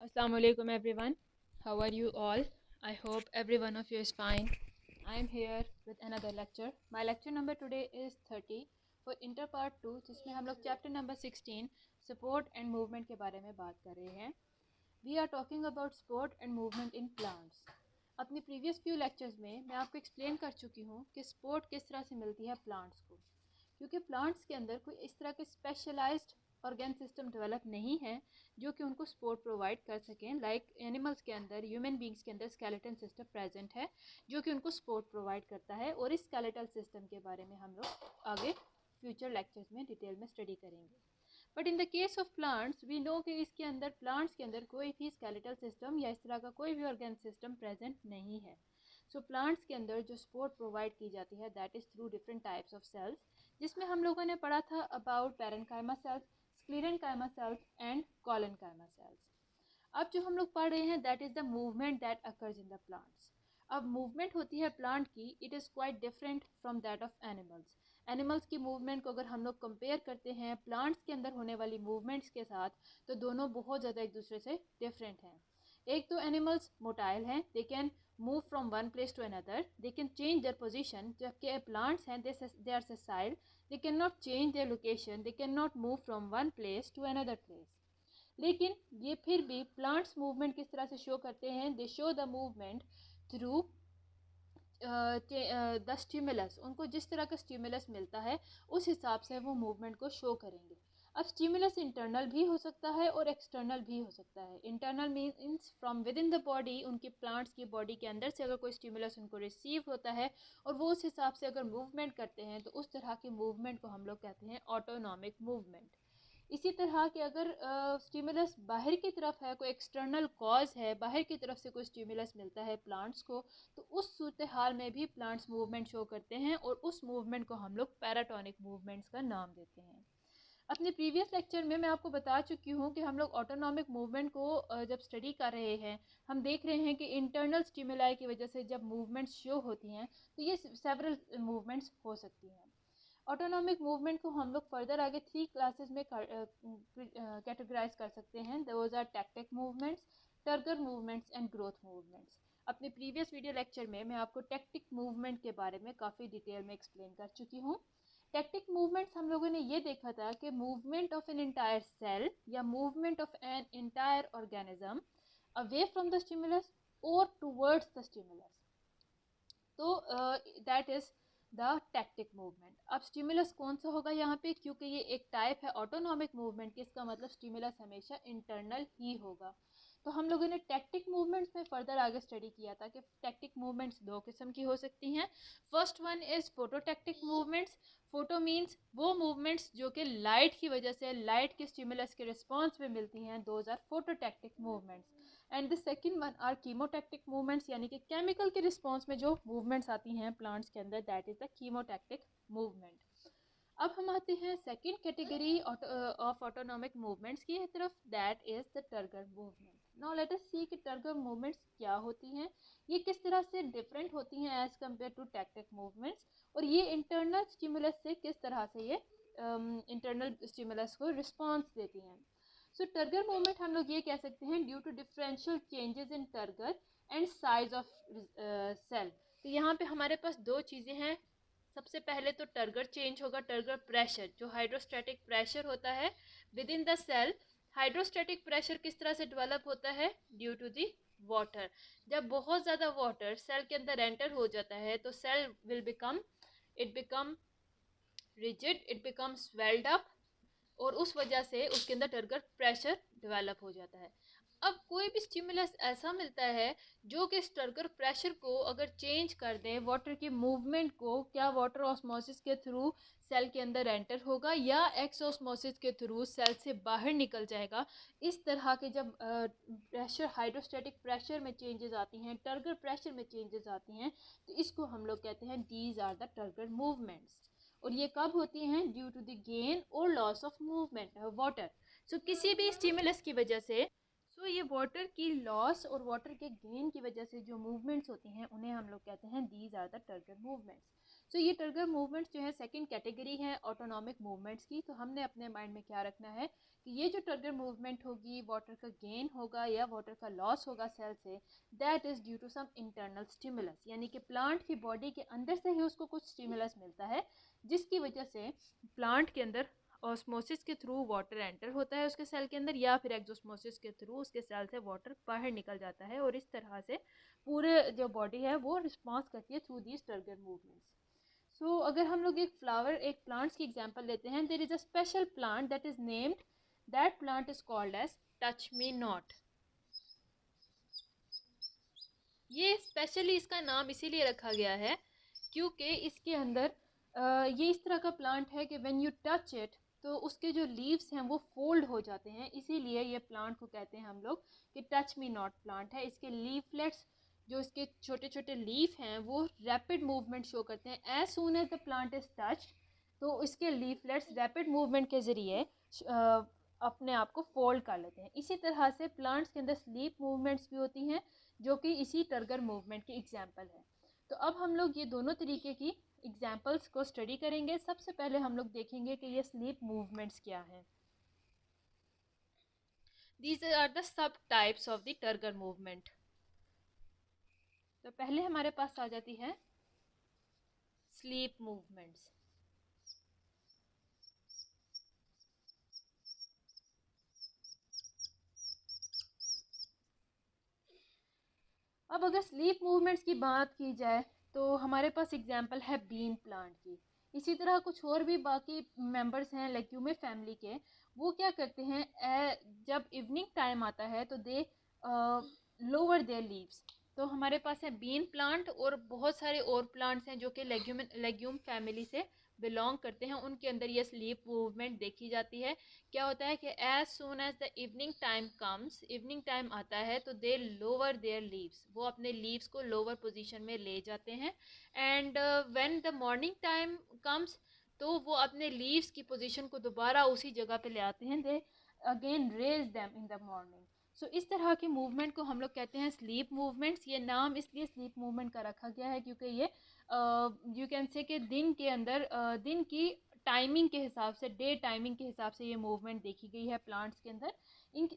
Assalamu alaikum everyone. How are you all? I hope every one of you is fine. I am here with another lecture. My lecture number today is 30 for inter part 2 जिसमें हम लोग chapter number 16 support and movement के बारे में बात कर रहे हैं. We are talking about support and movement in plants. अपनी previous few lectures में मैं आपको explain कर चुकी हूँ कि support किस तरह से मिलती है plants को, क्योंकि प्लांट्स के अंदर कोई इस तरह के स्पेशलाइज्ड ऑर्गेन सिस्टम डेवलप नहीं है जो कि उनको सपोर्ट प्रोवाइड कर सकें. लाइक एनिमल्स के अंदर, ह्यूमन बींग्स के अंदर स्केलेटन सिस्टम प्रेजेंट है जो कि उनको सपोर्ट प्रोवाइड करता है, और इस स्केलेटल सिस्टम के बारे में हम लोग आगे फ्यूचर लेक्चर्स में डिटेल में स्टडी करेंगे. But in the case of plants we know कि इसके अंदर, प्लांट्स के अंदर कोई भी स्केलेटल सिस्टम या इस तरह का कोई भी ऑर्गेन सिस्टम प्रेजेंट नहीं है. सो प्लांट्स के अंदर जो सपोर्ट प्रोवाइड की जाती है that is through different types of cells, जिसमें हम लोगों ने पढ़ा था about parenchyma cells, sclerenchyma cells and collenchyma cells. अब जो हम लोग पढ़ रहे हैं that is the movement that occurs in the plants. अब मूवमेंट होती है प्लांट की, it is quite different from that of animals. Animals की मूवमेंट को अगर हम लोग कंपेयर करते हैं प्लांट्स के अंदर होने वाली मूवमेंट्स के साथ, तो दोनों बहुत ज़्यादा एक दूसरे से डिफरेंट हैं. एक तो एनिमल्स मोटाइल हैं, they can move from one place to another, they can change their position, जबकि प्लांट्स हैं they are sessile, they can not change their location, they can not move from one place to another place. लेकिन ये फिर भी plants movement किस तरह से show करते हैं, दे show the movement through the stimulus. उनको जिस तरह का स्टिमुलस मिलता है उस हिसाब से वो मूवमेंट को शो करेंगे. अब स्टिमुलस इंटरनल भी हो सकता है और एक्सटर्नल भी हो सकता है. Internal means from within the body, उनके प्लांट्स की बॉडी के अंदर से अगर कोई स्टिमुलस उनको रिसीव होता है और वो उस हिसाब से अगर मूवमेंट करते हैं तो उस तरह की मूवमेंट को हम लोग कहते हैं ऑटोनॉमिक मूवमेंट. इसी तरह के अगर स्टिमुलस बाहर की तरफ है, कोई एक्सटर्नल कॉज है, बाहर की तरफ से कोई स्टिमुलस मिलता है प्लांट्स को, तो उस सूरत हाल में भी प्लांट्स मूवमेंट शो करते हैं और उस मूवमेंट को हम लोग पैराटोनिक मूवमेंट्स का नाम देते हैं. अपने प्रीवियस लेक्चर में मैं आपको बता चुकी हूँ कि हम लोग ऑटोनॉमिक मूवमेंट को जब स्टडी कर रहे हैं, हम देख रहे हैं कि इंटरनल स्टिमुलाई की वजह से जब मूवमेंट्स शो होती हैं तो ये सेवरल मूवमेंट्स हो सकती हैं. ऑटोनॉमिक मूवमेंट को हम लोग फर्दर आगे 3 क्लासेस में कैटेगराइज कर सकते हैं. Those are tactic movements, turgor movements and growth movements. अपने प्रीवियस वीडियो लेक्चर में मैं आपको टैक्टिक मूवमेंट के बारे में काफ़ी डिटेल में एक्सप्लेन कर चुकी हूँ. टैक्टिक मूवमेंट्स हम लोगों ने ये देखा था कि movement of an entire cell या movement of an entire organism away from the stimulus और टूवर्ड्स द स्टिमुलस. तो that is the tactic movement. अब स्टिमुलस कौन सा होगा यहाँ पे, क्योंकि ये एक टाइप है ऑटोनॉमिक मूवमेंट की, इसका मतलब स्टिमुलस हमेशा इंटरनल ही होगा. तो हम लोगों ने टैक्टिक मूवमेंट्स में फर्दर आगे स्टडी किया था कि टैक्टिक मूवमेंट्स दो किस्म की हो सकती हैं. First one is phototactic movements. Photo means वो मूवमेंट्स जो कि लाइट की वजह से, लाइट के स्टिमुलस के रिस्पॉन्स में मिलती हैं, those are phototactic movements. And the second one are chemotactic movements, यानी कि केमिकल के रिस्पॉन्स में जो मूवमेंट्स आती हैं प्लांट्स के अंदर, that is the chemotactic movement. अब हम आते हैं second category of autonomic movements की तरफ, that is the turgor movement. Now let us see कि टर्गर मूवमेंट्स क्या होती हैं, ये किस तरह से डिफरेंट होती हैं as compare to tactic movements, और ये इंटरनल स्टिमुलस से किस तरह से ये इंटरनल स्टिमुलस को रिस्पॉन्स देती हैं. सो टर्गर मूवमेंट हम लोग ये कह सकते हैं due to differential changes in turgor and size of cell. तो यहाँ पे हमारे पास दो चीज़ें हैं. सबसे पहले तो टर्गर चेंज होगा, टर्गर प्रेशर, जो हाइड्रोस्टैटिक प्रेशर होता है within the cell. Hydrostatic pressure किस तरह से डेवलप होता है, ड्यू टू दी वाटर. जब बहुत ज़्यादा वाटर सेल के अंदर एंटर हो जाता है तो cell will become, it become rigid, it become swelled up, और उस वजह से उसके अंदर टर्गर प्रेशर डेवलप हो जाता है. अब कोई भी स्टिमुलस ऐसा मिलता है जो कि इस टर्गर प्रेशर को अगर चेंज कर दे, वाटर की मूवमेंट को, क्या वाटर ऑस्मोसिस के थ्रू सेल के अंदर एंटर होगा या एक्स ऑस्मोसिस के थ्रू सेल से बाहर निकल जाएगा. इस तरह के जब प्रेशर, हाइड्रोस्टैटिक प्रेशर में चेंजेस आती हैं, टर्गर प्रेशर में चेंजेस आती हैं, तो इसको हम लोग कहते हैं these are the turgor movements. और ये कब होती हैं, ड्यू टू द गेन और loss of movement water. So किसी भी स्टिमुलस की वजह से, सो ये वाटर की लॉस और वाटर के गेन की वजह से जो मूवमेंट्स होती हैं उन्हें हम लोग कहते हैं these are the turgor movements. So ये टर्गर मूवमेंट्स जो है सेकंड कैटेगरी है ऑटोनॉमिक मूवमेंट्स की। तो हमने अपने माइंड में क्या रखना है कि ये जो टर्गर मूवमेंट होगी, वाटर का गेन होगा या वाटर का लॉस होगा सेल से, that is due to some internal stimulus, यानी कि प्लांट की बॉडी के अंदर से ही उसको कुछ स्टिमुलस मिलता है, जिसकी वजह से प्लांट के अंदर ऑस्मोसिस के थ्रू वाटर एंटर होता है उसके सेल के अंदर, या फिर एक्सोस्मोसिस के थ्रू उसके सेल से वाटर बाहर निकल जाता है, और इस तरह से पूरे जो बॉडी है वो रिस्पॉन्स करती है through these turgor movements. So अगर हम लोग एक प्लांट्स की एग्जांपल लेते हैं, there is a special plant that is named, that plant is called as touch me not. ये स्पेशली इसका नाम इसीलिए रखा गया है क्योंकि इसके अंदर ये इस तरह का प्लांट है कि व्हेन यू टच इट तो उसके जो लीव्स हैं वो फोल्ड हो जाते हैं, इसीलिए ये प्लांट को कहते हैं हम लोग कि टच मी नॉट प्लांट है। इसके लीफलेट्स, जो इसके छोटे छोटे लीफ हैं, वो रैपिड मूवमेंट शो करते हैं। As soon as the plant is touch, तो इसके लीफलेट्स रैपिड मूवमेंट के ज़रिए अपने आप को फोल्ड कर लेते हैं। इसी तरह से प्लांट्स के अंदर स्लीप मूवमेंट्स भी होती हैं, जो कि इसी टर्गर मूवमेंट की एग्जाम्पल है। तो अब हम लोग ये दोनों तरीके की एग्जाम्पल्स को स्टडी करेंगे। सबसे पहले हम लोग देखेंगे कि ये स्लीप मूवमेंट्स क्या हैं। These are the sub types of the turgor movement. तो पहले हमारे पास आ जाती है स्लीप मूवमेंट्स। अब अगर स्लीप मूवमेंट्स की बात की जाए तो हमारे पास एग्जाम्पल है बीन प्लांट की। इसी तरह कुछ और भी बाकी मेंबर्स हैं लेग्यूमे फैमिली के। वो क्या करते हैं, जब इवनिंग टाइम आता है तो दे लोअर देयर लीव्स। तो हमारे पास है बीन प्लांट, और बहुत सारे और प्लांट्स हैं जो कि लेग्यूम फैमिली से बिलोंग करते हैं। उनके अंदर ये स्लीप मूवमेंट देखी जाती है। क्या होता है कि as soon as the evening time comes, evening time आता है तो दे लोअर देयर लीव्स, वो अपने लीव्स को लोअर पोजीशन में ले जाते हैं। And when the morning time comes, तो वो अपने लीव्स की पोजीशन को दोबारा उसी जगह पे ले आते हैं। They again raise them in the morning. So इस तरह के मूवमेंट को हम लोग कहते हैं स्लीप मूवमेंट्स। ये नाम इसलिए स्लीप मूवमेंट का रखा गया है क्योंकि ये यू कैन से कि दिन के अंदर दिन की टाइमिंग के हिसाब से, डे टाइमिंग के हिसाब से ये मूवमेंट देखी गई है प्लांट्स के अंदर।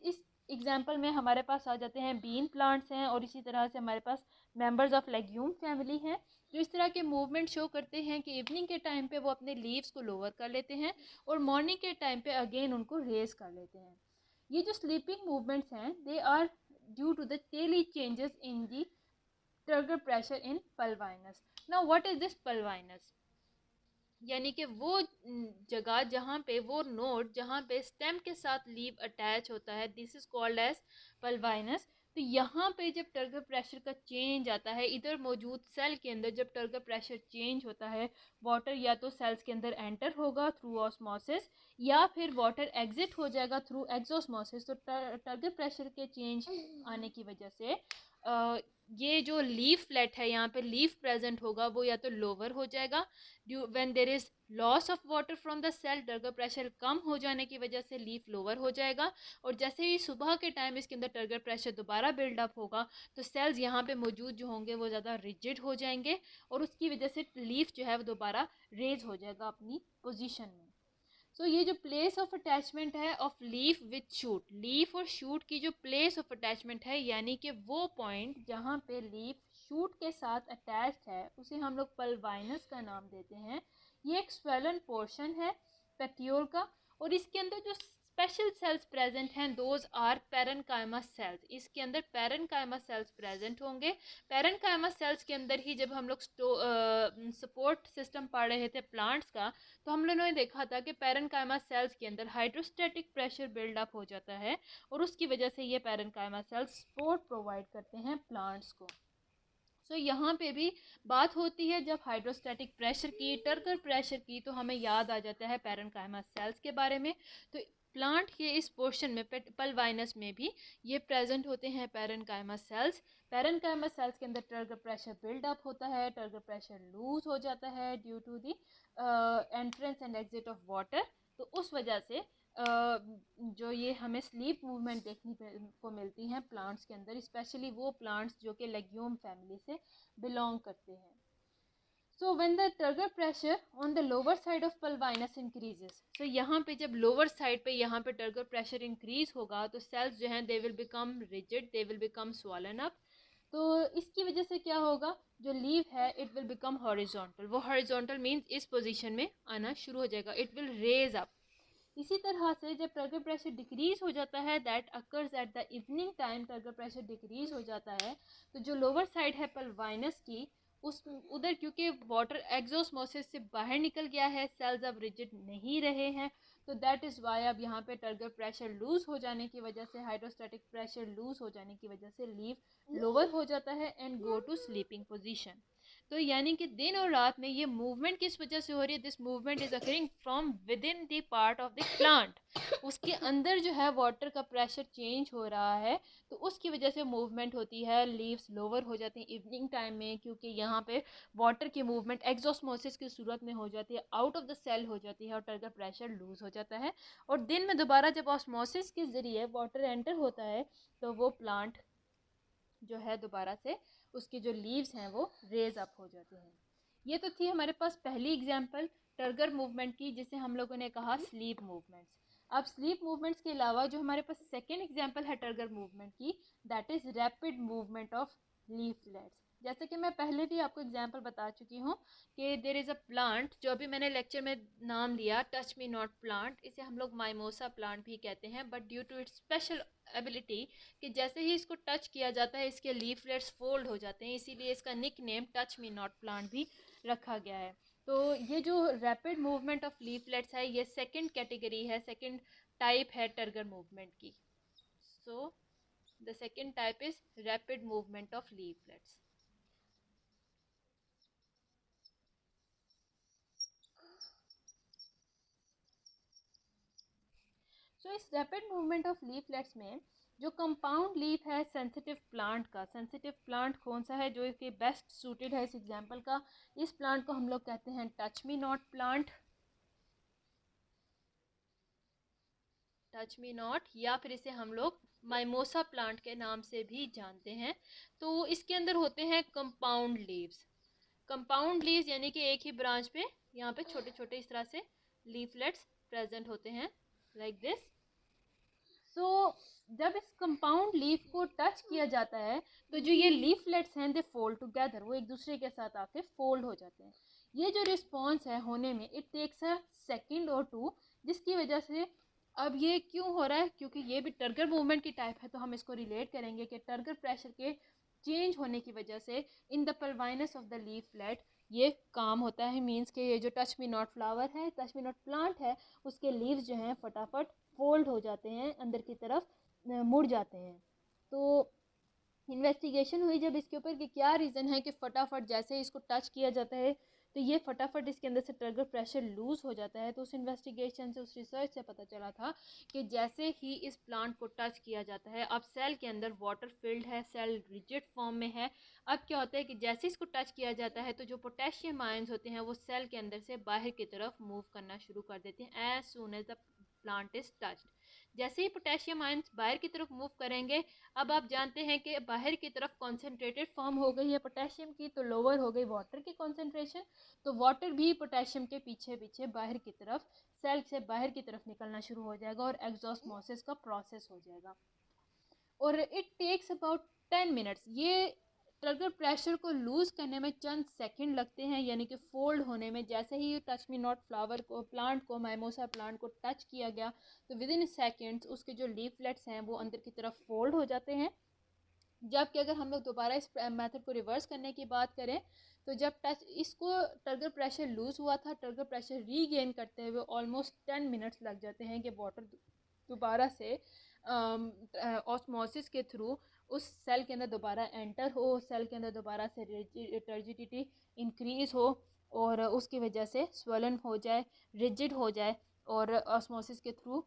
इस एग्जाम्पल में हमारे पास आ जाते हैं बीन प्लांट्स हैं, और इसी तरह से हमारे पास मेंबर्स ऑफ लेग्यूम फैमिली हैं, जो इस तरह के मूवमेंट शो करते हैं कि इवनिंग के टाइम पे वो अपने लीव्स को लोअर कर लेते हैं और मॉर्निंग के टाइम पे अगेन उनको रेज कर लेते हैं। ये जो स्लीपिंग मूवमेंट्स हैं, they are due to the daily changes in the turgor pressure in pulvinus. Now what is this pulvinus? यानी कि वो जगह जहाँ पे, वो नोड जहाँ पे स्टेम के साथ लीव अटैच होता है, दिस इज कॉल्ड एज पल्वाइनस। तो यहाँ पे जब टर्गर प्रेशर का चेंज आता है, इधर मौजूद सेल के अंदर जब टर्गर प्रेशर चेंज होता है, वाटर या तो सेल्स के अंदर एंटर होगा थ्रू ऑस्मोसिस, या फिर वाटर एग्जिट हो जाएगा थ्रू एक्सोस्मोसिस। तो टर्गर प्रेशर के चेंज आने की वजह से ये जो लीफ फ्लैट है, यहाँ पे लीफ प्रेजेंट होगा, वो या तो लोअर हो जाएगा when there is loss of water from the cell. Turgor pressure कम हो जाने की वजह से लीफ लोअर हो जाएगा, और जैसे ही सुबह के टाइम इसके अंदर टर्गर प्रेशर दोबारा बिल्डअप होगा तो सेल्स यहाँ पे मौजूद जो होंगे वो ज़्यादा रिजिड हो जाएंगे, और उसकी वजह से लीफ जो है वो दोबारा रेज हो जाएगा अपनी पोजिशन में। सो ये जो प्लेस ऑफ अटैचमेंट है of leaf with shoot, leaf और शूट की जो प्लेस ऑफ अटैचमेंट है, यानी कि वो पॉइंट जहाँ पे लीफ शूट के साथ अटैच्ड है, उसे हम लोग पल्वाइनस का नाम देते हैं। ये एक स्वेलन पोर्शन है पेट्योल का, और इसके अंदर जो स्पेशल सेल्स प्रेजेंट हैं दोज आर पैरेनकाइमा सेल्स। इसके अंदर पैरेनकाइमा सेल्स प्रेजेंट होंगे। पैरेनकाइमा सेल्स के अंदर ही जब हम लोग सपोर्ट सिस्टम पढ़ रहे थे प्लांट्स का, तो हम लोगों ने देखा था कि पैरेनकाइमा सेल्स के अंदर हाइड्रोस्टैटिक प्रेशर बिल्डअप हो जाता है, और उसकी वजह से ये पैरेनकाइमा सेल्स सपोर्ट प्रोवाइड करते हैं प्लांट्स को। सो यहाँ पे भी बात होती है जब हाइड्रोस्टैटिक प्रेशर की, टर्गर प्रेशर की, तो हमें याद आ जाता है पैरेनकाइमा सेल्स के बारे में। तो प्लांट के इस पोर्शन में, पल्वाइनस में भी ये प्रेजेंट होते हैं पैरेनकाइमा सेल्स। पैरेनकाइमा सेल्स के अंदर टर्गर प्रेशर बिल्डअप होता है, टर्गर प्रेशर लूज हो जाता है due to the entrance and exit of water. तो उस वजह से जो ये हमें स्लीप मूवमेंट देखने को मिलती हैं प्लांट्स के अंदर, स्पेशली वो प्लांट्स जो कि लेग्यूम फैमिली से बिलोंग करते हैं। So when the turgor pressure on the lower side of pulvinus increases, तो यहाँ पे जब लोअर साइड पे यहाँ पे टर्गर प्रेशर इंक्रीज होगा तो सेल्स जो हैं they will become rigid, they will become swollen up. तो इसकी वजह से क्या होगा, जो लीव है इट विल बिकम हॉरिजॉन्टल, वो हॉरिजॉन्टल मीन्स इस पोजीशन में आना शुरू हो जाएगा, इट विल रेज अप। इसी तरह से जब टर्गर प्रेशर डिक्रीज हो जाता है, that occurs at the evening time, turgor pressure decrease हो जाता है, तो जो लोअर साइड है पल्वाइनस की उस उधर क्योंकि वाटर एक्सोस्मोसिस से बाहर निकल गया है, सेल्स अब रिजिड नहीं रहे हैं, तो दैट इज़ वाई अब यहाँ पे टर्गर प्रेशर लूज हो जाने की वजह से, हाइड्रोस्टैटिक प्रेशर लूज हो जाने की वजह से लीव लोअर हो जाता है and go to sleeping position. तो यानी कि दिन और रात में ये मूवमेंट किस वजह से हो रही है, this movement is occurring from within the part of the plant, उसके अंदर जो है वाटर का प्रेशर चेंज हो रहा है, तो उसकी वजह से मूवमेंट होती है, लीव्स लोअर हो जाती हैं इवनिंग टाइम में, क्योंकि यहाँ पे वाटर की मूवमेंट एक्सोस्मोसिस की सूरत में हो जाती है, आउट ऑफ द सेल हो जाती है और टर्गर प्रेशर लूज हो जाता है, और दिन में दोबारा जब ऑस्मोसिस के ज़रिए वाटर एंटर होता है तो वो प्लांट जो है दोबारा से उसके जो लीव्स हैं वो रेज अप हो जाते हैं। ये तो थी हमारे पास पहली एग्जांपल टर्गर मूवमेंट की, जिसे हम लोगों ने कहा स्लीप मूवमेंट्स। अब स्लीप मूवमेंट्स के अलावा जो हमारे पास सेकेंड एग्जांपल है टर्गर मूवमेंट की, that is rapid movement of leaflets. जैसे कि मैं पहले भी आपको एग्जांपल बता चुकी हूँ कि देर इज़ अ प्लांट, जो अभी मैंने लेक्चर में नाम लिया टच मी नॉट प्लांट, इसे हम लोग माइमोसा प्लांट भी कहते हैं, but due to its special ability कि जैसे ही इसको टच किया जाता है इसके लीफलेट्स फोल्ड हो जाते हैं, इसीलिए इसका nickname touch me not plant भी रखा गया है। तो ये जो रैपिड मूवमेंट ऑफ लीफलेट्स है ये सेकंड कैटेगरी है, सेकंड टाइप है टर्गर मूवमेंट की। So the second type is rapid movement of leaflets. So इस रैपिड मूवमेंट ऑफ लीफलेट्स में जो कंपाउंड लीफ है सेंसिटिव प्लांट का, सेंसिटिव प्लांट कौन सा है जो कि बेस्ट सूटेड है इस एग्जांपल का, इस प्लांट को हम लोग कहते हैं touch me not plant, touch me not, या फिर इसे हम लोग माइमोसा प्लांट के नाम से भी जानते हैं। तो इसके अंदर होते हैं कंपाउंड लीव्स, कंपाउंड लीव्स यानी कि एक ही ब्रांच पे यहाँ पे छोटे छोटे इस तरह से लीफलेट्स प्रेजेंट होते हैं लाइक दिस। सो जब इस कंपाउंड लीफ को टच किया जाता है तो जो ये लीफलेट्स हैं दे फोल्ड टुगेदर, वो एक दूसरे के साथ आके फोल्ड हो जाते हैं। ये जो रिस्पॉन्स है होने में इट टेक्स अ सेकेंड और टू, जिसकी वजह से अब ये क्यों हो रहा है, क्योंकि ये भी टर्गर मूवमेंट की टाइप है, तो हम इसको रिलेट करेंगे कि टर्गर प्रेशर के चेंज होने की वजह से in the pulvinus of the leaflet ये काम होता है, मीन्स कि ये जो टच मी नॉट फ्लावर है, टच मी नॉट प्लांट है, उसके लीव्स जो हैं फटाफट फोल्ड हो जाते हैं, अंदर की तरफ मुड़ जाते हैं। तो इन्वेस्टिगेशन हुई जब इसके ऊपर कि क्या रीज़न है कि फटाफट जैसे इसको टच किया जाता है तो ये फटाफट इसके अंदर से टर्गर प्रेशर लूज हो जाता है, तो उस इन्वेस्टिगेशन से, उस रिसर्च से पता चला था कि जैसे ही इस प्लांट को टच किया जाता है, अब सेल के अंदर वाटर फिल्ड है, सेल रिजिड फॉर्म में है, अब क्या होता है कि जैसे इसको टच किया जाता है तो जो पोटेशियम आयंस होते हैं वो सेल के अंदर से बाहर की तरफ मूव करना शुरू कर देते हैं as soon as the plant is touched. जैसे ही पोटेशियम आयंस बाहर की तरफ मूव करेंगे, अब आप जानते हैं कि बाहर की तरफ कॉन्सेंट्रेटेड फॉर्म हो गई है पोटेशियम की, तो लोअर हो गई वाटर की कॉन्सेंट्रेशन, तो वाटर भी पोटेशियम के पीछे पीछे बाहर की तरफ, सेल से बाहर की तरफ निकलना शुरू हो जाएगा और एक्सॉस्मोसिस का प्रोसेस हो जाएगा। और इट टेक्स अबाउट 10 मिनट्स, ये ट्रिगर प्रेशर को लूज़ करने में चंद सेकंड लगते हैं, यानी कि फोल्ड होने में। जैसे ही टच मी नॉट फ्लावर को, प्लांट को, माइमोसा प्लांट को टच किया गया तो विद इन सेकेंड्स उसके जो लीफलेट्स हैं वो अंदर की तरफ फोल्ड हो जाते हैं। जबकि अगर हम लोग दोबारा इस मेथड को रिवर्स करने की बात करें तो जब टच इसको टर्गर प्रेशर लूज़ हुआ था, टर्गर प्रेशर रीगेन करते हुए ऑलमोस्ट 10 मिनट्स लग जाते हैं कि वाटर दोबारा से ऑस्मोसिस के थ्रू उस सेल के अंदर दोबारा एंटर हो, सेल के अंदर दोबारा से टर्जिडिटी इंक्रीज हो और उसकी वजह से स्वलन हो जाए, रिजिड हो जाए और ऑस्मोसिस के थ्रू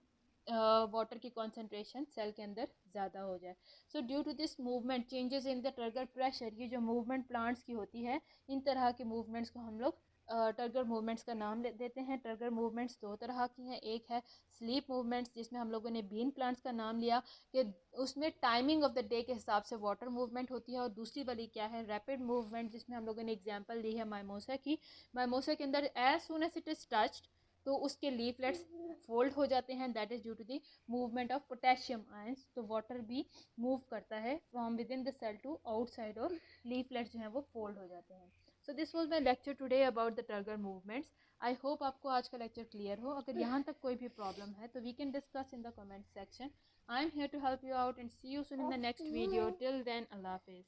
वाटर की कॉन्सेंट्रेशन सेल के अंदर ज़्यादा हो जाए। So due to this movement changes in the turgor pressure, ये जो मूवमेंट प्लांट्स की होती है, इन तरह के मूवमेंट्स को हम लोग टर्गर मूवमेंट्स का नाम देते हैं। टर्गर मूवमेंट्स दो तरह की हैं, एक है स्लीप मूवमेंट्स जिसमें हम लोगों ने बीन प्लांट्स का नाम लिया कि उसमें टाइमिंग ऑफ द डे के हिसाब से वाटर मूवमेंट होती है, और दूसरी वाली क्या है रैपिड मूवमेंट जिसमें हम लोगों ने एग्जांपल ली है माइमोसा की। माइमोसा के अंदर as soon as it is touched तो उसके लीफलेट्स फोल्ड हो जाते हैं, that is due to the movement of potassium ions. तो वाटर भी मूव करता है from within the cell to outside, और लीफलेट्स जो हैं वो फोल्ड हो जाते हैं। So this was my lecture today about the turgor movements. I hope आपको आज का लेक्चर क्लियर हो। अगर यहाँ तक कोई भी प्रॉब्लम है तो we can discuss in the comment section. I am here to help you out and see you soon in the next video. Till then, Allah हाफिज़।